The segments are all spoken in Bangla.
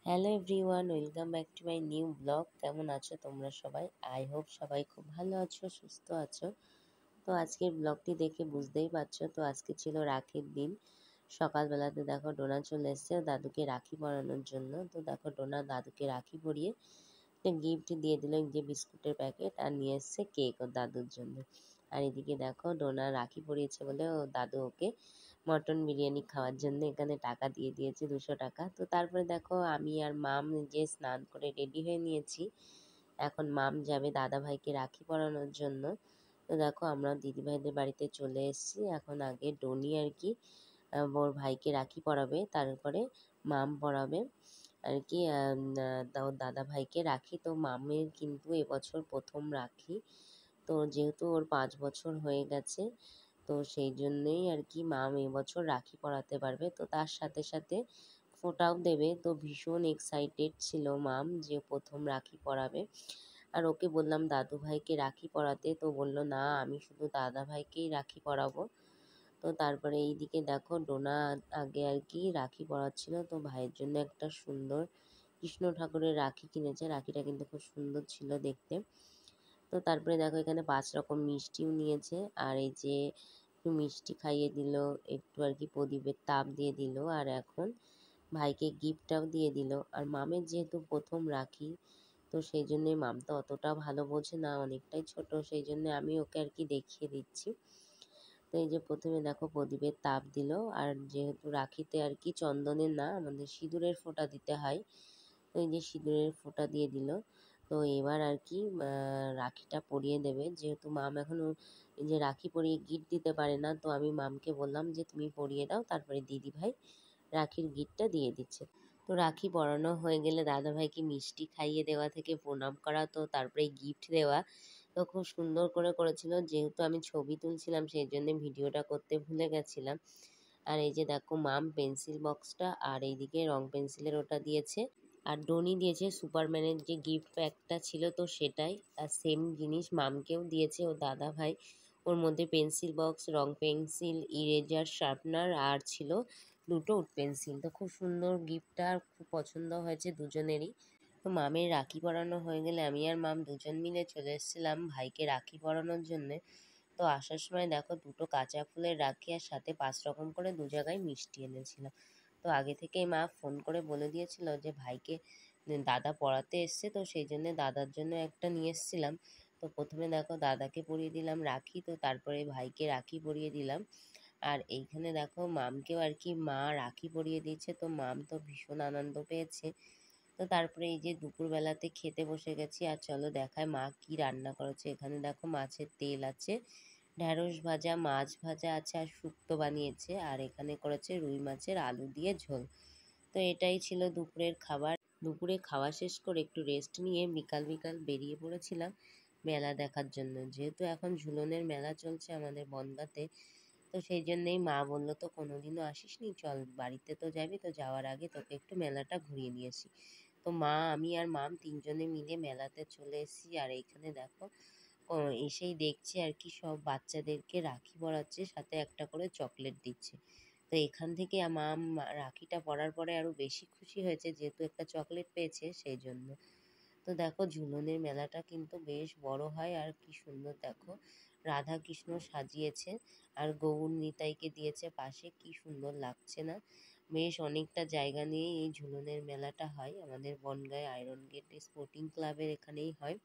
Hello everyone, welcome back to my new blog. কেমন আছো তোমরা সবাই? আই হোপ সবাই খুব ভালো আছো, সুস্থ আছো। তো আজকের ব্লগটি দেখে বুঝতেই পারছো, তো আজকে ছিল রাখির দিন। সকালবেলাতে দেখো ডোনা চলে এসছে দাদুকে রাখি পরানোর জন্য। তো দেখো ডোনা দাদুকে রাখি পরিয়ে একটা গিফট দিয়ে দিল, যে বিস্কুটের প্যাকেট, আর নিয়ে এসছে কেক ওর দাদুর জন্য। আর এদিকে দেখো ডোনা রাখি পরিয়েছে বলে ও দাদু ওকে মটন বিরিয়ানি খাওয়ার জন্য এখানে টাকা দিয়ে দিয়েছে 200 টাকা। তো তারপরে দেখো আমি আর মাম যে স্নান করে রেডি হয়ে নিয়েছি। এখন মাম যাবে দাদা ভাইকে রাখি পরানোর জন্য। তো দেখো আমরা দিদিভাইদের বাড়িতে চলে এসেছি। এখন আগে ডোনি আর কি ওর ভাইকে রাখি পরাবে, তারপরে মাম পরাবে আর কি ওর দাদা ভাইকে রাখি। তো মামের কিন্তু এবছর প্রথম রাখি। তো যেহেতু ওর 5 বছর হয়ে গেছে, তো সেই জন্যই আর কি মাম এবছর রাখি পরাতে পারবে। তো তার সাথে সাথে ফোঁটাও দেবে। তো ভীষণ এক্সাইটেড ছিল মাম যে প্রথম রাখি পরাবে। আর ওকে বললাম দাদু ভাইকে রাখি পরাতে, তো বলল না আমি শুধু দাদা ভাইকেই রাখি পরাবো। তো তারপরে এইদিকে দেখো ডোনা আগে আর কি রাখি পরাচ্ছিল। তো ভাইয়ের জন্য একটা সুন্দর কৃষ্ণ ঠাকুরের রাখি কিনেছে। রাখিটা কিন্তু খুব সুন্দর ছিল দেখতে। তো তারপরে দেখো এখানে 5 রকম মিষ্টিও নিয়েছে। আর এই যে একটু মিষ্টি খাইয়ে দিল, একটু আর কি প্রদীপের তাপ দিয়ে দিল, আর এখন ভাইকে গিফটটাও দিয়ে দিল। আর মামের যেহেতু প্রথম রাখি, তো সেই জন্যে মাম তো অতটা ভালো বোঝে না, অনেকটাই ছোট, সেই জন্য আমি ওকে আর কি দেখিয়ে দিচ্ছি। তো এই যে প্রথমে দেখো প্রদীপের তাপ দিল। আর যেহেতু রাখিতে আর কি চন্দনের না, আমাদের সিঁদুরের ফোঁটা দিতে হয়, তো এই যে সিঁদুরের ফোঁটা দিয়ে দিল। তো এবার আর কি রাখিটা পরিয়ে দেবে। যেহেতু মাম এখনও এই যে রাখি পরিয়ে গিফট দিতে পারে না, তো আমি মামকে বললাম যে তুমি পরিয়ে দাও, তারপরে দিদিভাই রাখির গিফটটা দিয়ে দিচ্ছে। তো রাখি পরানো হয়ে গেলে দাদাভাইকে মিষ্টি খাইয়ে দেওয়া থেকে প্রণাম করা, তো তারপরে গিফট দেওয়া, তো খুব সুন্দর করে করেছিল। যেহেতু আমি ছবি তুলছিলাম সেই জন্য ভিডিওটা করতে ভুলে গেছিলাম। আর এই যে দেখো মাম পেন্সিল বক্সটা আর এইদিকে রং পেন্সিলের ওটা দিয়েছে। আর ডোনি দিয়েছে সুপারম্যানের যে গিফট প্যাকটা ছিল, তো সেটাই। আর সেম জিনিস মামকেও দিয়েছে ও দাদা ভাই। ওর মধ্যে পেন্সিল বক্স, রং পেন্সিল, ইরেজার, শার্পনার, আর ছিল দুটো উড পেন্সিল। তো খুব সুন্দর গিফটটা, খুব পছন্দ হয়েছে দুজনেরই। তো মামের রাখি পরানো হয়ে গেলে আমি আর মাম দুজন মিলে চলে এসেছিলাম ভাইকে রাখি পরানোর জন্যে। তো আসার সময় দেখো দুটো কাঁচা ফুলের রাখি আর সাথে 5 রকম করে 2 জায়গায় মিষ্টি এনেছিল। তো আগে থেকেই মা ফোন করে বলে দিয়েছিল যে ভাইকে দাদা পড়াতে এসছে, তো সেই জন্যে দাদার জন্য একটা নিয়ে এসেছিলাম। তো প্রথমে দেখো দাদাকে পরিয়ে দিলাম রাখি, তো তারপরে ভাইকে রাখি পরিয়ে দিলাম। আর এইখানে দেখো মামকেও আর কি মা রাখি পরিয়ে দিয়েছে। তো মাম তো ভীষণ আনন্দ পেয়েছে। তো তারপরে এই যে দুপুরবেলাতে খেতে বসে গেছি। আর চলো দেখায় মা কি রান্না করেছে। এখানে দেখো মাছের তেল আছে, ঢ্যাঁড়স ভাজা, মাছ ভাজা আছে, আর শুক্তো বানিয়েছে। আর এখানে করেছে রুই মাছের আলু দিয়ে ঝোল। তো এটাই ছিল দুপুরের খাবার। দুপুরে খাওয়া শেষ করে একটু রেস্ট নিয়ে বিকাল বিকাল বেরিয়ে পড়েছিলাম মেলা দেখার জন্য। যেহেতু এখন ঝুলনের মেলা চলছে আমাদের বনগাঁতে, তো সেই জন্যেই মা বললো তো কোনোদিনও আসিসনি, চল বাড়িতে তো যাবি, তো যাওয়ার আগে তোকে একটু মেলাটা ঘুরিয়ে নিয়ে আসি। তো মা, আমি আর মাম তিনজনে মিলে মেলাতে চলে এসেছি। আর এইখানে দেখো এসেই দেখছি আর কি সব বাচ্চাদেরকে রাখি পরাচ্ছে, সাথে একটা করে চকলেট দিচ্ছে। তো এখান থেকে মাম রাখিটা পরার পরে আরও বেশি খুশি হয়েছে, যেহেতু একটা চকলেট পেয়েছে সেই জন্য। তো দেখো ঝুলনের মেলাটা কিন্তু বেশ বড় হয়। আর কি সুন্দর দেখো রাধা কৃষ্ণ সাজিয়েছে, আর গৌর নিতাইকে দিয়েছে পাশে, কি সুন্দর লাগছে না? বেশ অনেকটা জায়গা নিয়ে এই ঝুলনের মেলাটা হয় আমাদের বনগাঁয় আয়রন গেট স্পোর্টিং ক্লাবের এখানেই হয়।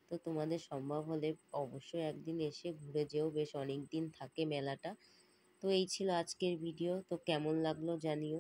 তো তোমাদের সম্ভব হলে অবশ্যই একদিন এসে ঘুরে যেও, বেশ অনেক দিন থাকে মেলাটা। তো এই ছিল আজকের ভিডিও। তো কেমন লাগলো জানিও।